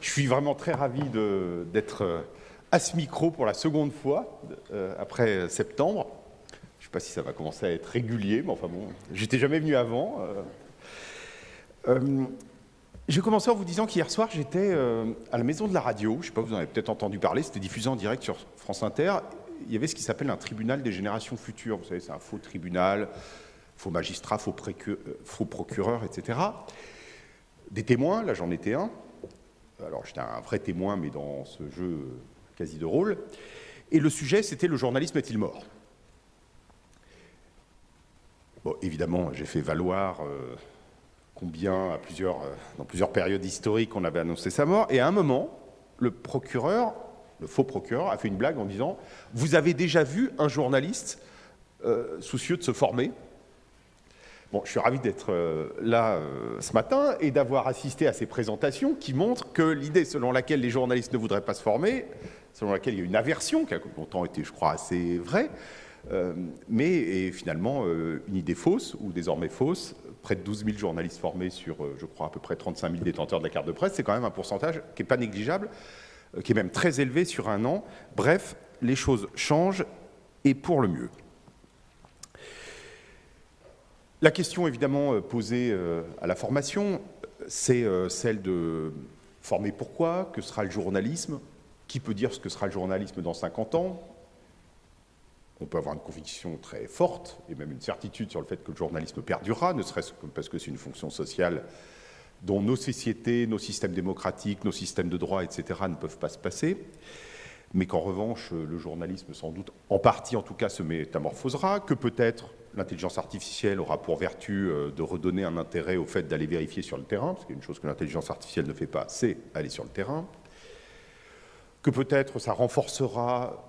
Je suis vraiment très ravi d'être à ce micro pour la seconde fois, après septembre. Je ne sais pas si ça va commencer à être régulier, mais enfin bon, j'étais jamais venu avant. Je vais commencer en vous disant qu'hier soir, j'étais à la Maison de la Radio. Je ne sais pas, vous en avez peut-être entendu parler, c'était diffusé en direct sur France Inter. Il y avait ce qui s'appelle un tribunal des générations futures. Vous savez, c'est un faux tribunal, faux magistrat, faux procureur, etc. Des témoins, là j'en étais un. Alors j'étais un vrai témoin, mais dans ce jeu quasi de rôle. Et le sujet, c'était le journalisme est-il mort ? Bon, évidemment, j'ai fait valoir combien, dans plusieurs périodes historiques, on avait annoncé sa mort. Et à un moment, le procureur, le faux procureur, a fait une blague en disant « Vous avez déjà vu un journaliste soucieux de se former ?» Bon, je suis ravi d'être là ce matin et d'avoir assisté à ces présentations qui montrent que l'idée selon laquelle les journalistes ne voudraient pas se former, selon laquelle il y a une aversion, qui a longtemps été, je crois, assez vraie, mais est finalement une idée fausse, ou désormais fausse. Près de 12 000 journalistes formés sur, je crois, à peu près 35 000 détenteurs de la carte de presse, c'est quand même un pourcentage qui n'est pas négligeable, qui est même très élevé sur un an. Bref, les choses changent, et pour le mieux. La question évidemment posée à la formation, c'est celle de former pourquoi, que sera le journalisme, qui peut dire ce que sera le journalisme dans 50 ans. On peut avoir une conviction très forte, et même une certitude sur le fait que le journalisme perdurera, ne serait-ce que parce que c'est une fonction sociale dont nos sociétés, nos systèmes démocratiques, nos systèmes de droit, etc. ne peuvent pas se passer. Mais qu'en revanche, le journalisme, sans doute, en partie en tout cas, se métamorphosera, que peut-être l'intelligence artificielle aura pour vertu de redonner un intérêt au fait d'aller vérifier sur le terrain, parce qu'une chose que l'intelligence artificielle ne fait pas, c'est aller sur le terrain, que peut-être ça renforcera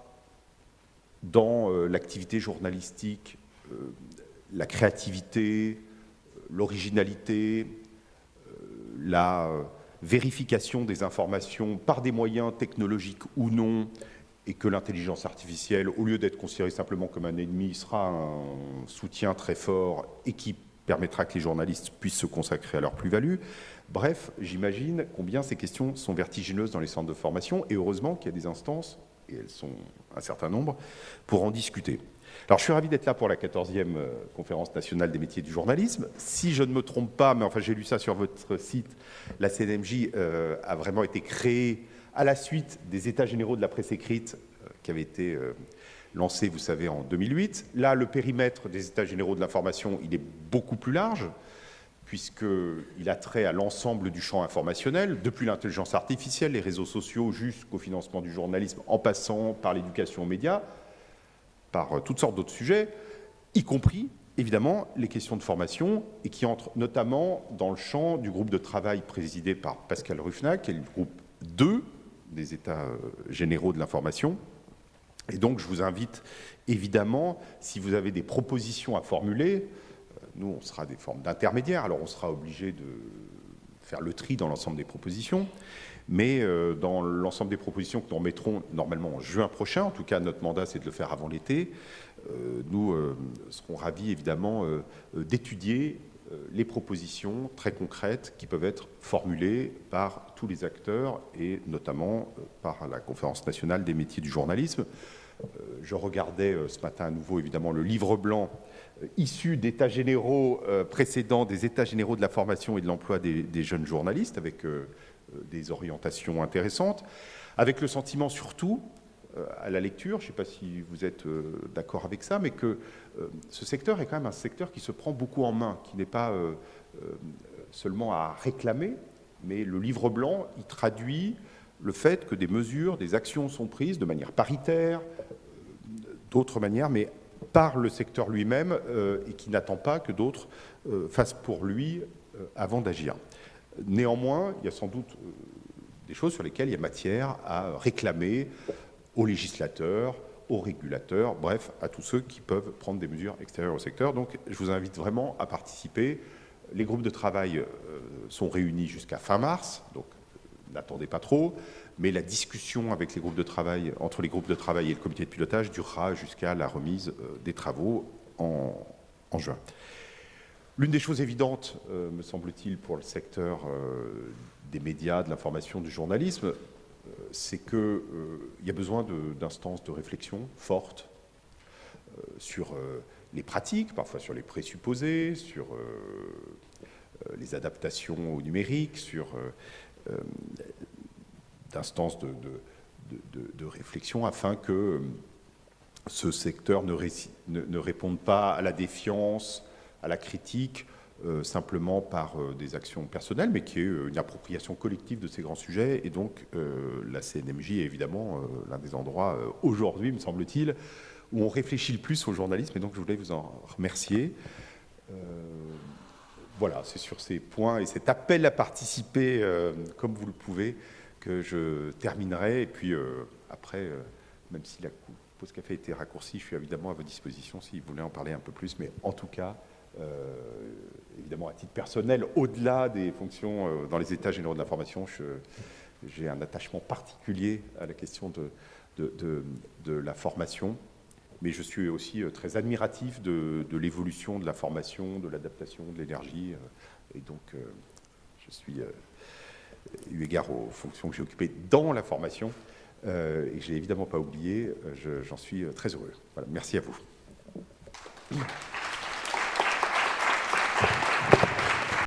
dans l'activité journalistique la créativité, l'originalité, la vérification des informations par des moyens technologiques ou non, et que l'intelligence artificielle, au lieu d'être considérée simplement comme un ennemi, sera un soutien très fort et qui permettra que les journalistes puissent se consacrer à leur plus-value. Bref, j'imagine combien ces questions sont vertigineuses dans les centres de formation, et heureusement qu'il y a des instances, et elles sont un certain nombre, pour en discuter. Alors, je suis ravi d'être là pour la 14e conférence nationale des métiers du journalisme. Si je ne me trompe pas, mais enfin j'ai lu ça sur votre site, la CNMJ a vraiment été créée à la suite des États généraux de la presse écrite qui avaient été lancés, vous savez, en 2008. Là, le périmètre des États généraux de l'information, il est beaucoup plus large, puisqu'il a trait à l'ensemble du champ informationnel, depuis l'intelligence artificielle, les réseaux sociaux, jusqu'au financement du journalisme, en passant par l'éducation aux médias, par toutes sortes d'autres sujets, y compris, évidemment, les questions de formation, et qui entrent notamment dans le champ du groupe de travail présidé par Pascal Ruffnac, qui est le groupe 2 des États généraux de l'information. Et donc, je vous invite, évidemment, si vous avez des propositions à formuler, nous, on sera des formes d'intermédiaires, alors on sera obligé de faire le tri dans l'ensemble des propositions, mais dans l'ensemble des propositions que nous remettrons normalement en juin prochain, en tout cas notre mandat c'est de le faire avant l'été, nous serons ravis évidemment d'étudier les propositions très concrètes qui peuvent être formulées par tous les acteurs et notamment par la Conférence nationale des métiers du journalisme. Je regardais ce matin à nouveau évidemment le livre blanc issu d'états généraux précédents, des états généraux de la formation et de l'emploi des jeunes journalistes, avec des orientations intéressantes, avec le sentiment surtout, à la lecture, je ne sais pas si vous êtes d'accord avec ça, mais que ce secteur est quand même un secteur qui se prend beaucoup en main, qui n'est pas seulement à réclamer, mais le livre blanc, il traduit le fait que des mesures, des actions sont prises de manière paritaire, d'autres manières, mais par le secteur lui-même et qui n'attend pas que d'autres fassent pour lui avant d'agir. Néanmoins, il y a sans doute des choses sur lesquelles il y a matière à réclamer aux législateurs, aux régulateurs, bref, à tous ceux qui peuvent prendre des mesures extérieures au secteur. Donc, je vous invite vraiment à participer. Les groupes de travail sont réunis jusqu'à fin mars, donc n'attendez pas trop, mais la discussion avec les groupes de travail, entre les groupes de travail et le comité de pilotage durera jusqu'à la remise des travaux en juin. L'une des choses évidentes, me semble-t-il, pour le secteur des médias, de l'information, du journalisme, c'est qu'il y a besoin d'instances de réflexion fortes sur les pratiques, parfois sur les présupposés, sur les adaptations au numérique, sur d'instances de réflexion afin que ce secteur ne réponde pas à la défiance, à la critique, simplement par des actions personnelles, mais qui est une appropriation collective de ces grands sujets. Et donc, la CNMJ est évidemment l'un des endroits, aujourd'hui, me semble-t-il, où on réfléchit le plus au journalisme. Et donc, je voulais vous en remercier. Voilà, c'est sur ces points et cet appel à participer, comme vous le pouvez, que je terminerai. Et puis, après, même si la pause café a été raccourcie, je suis évidemment à votre disposition si vous voulez en parler un peu plus. Mais en tout cas, évidemment, à titre personnel, au-delà des fonctions dans les états généraux de l'information, j'ai un attachement particulier à la question de la formation, mais je suis aussi très admiratif de l'évolution de la formation, de l'adaptation, de l'énergie, et donc je suis, eu égard aux fonctions que j'ai occupées dans la formation, et que je n'ai évidemment pas oublié, j'en suis très heureux. Voilà, merci à vous.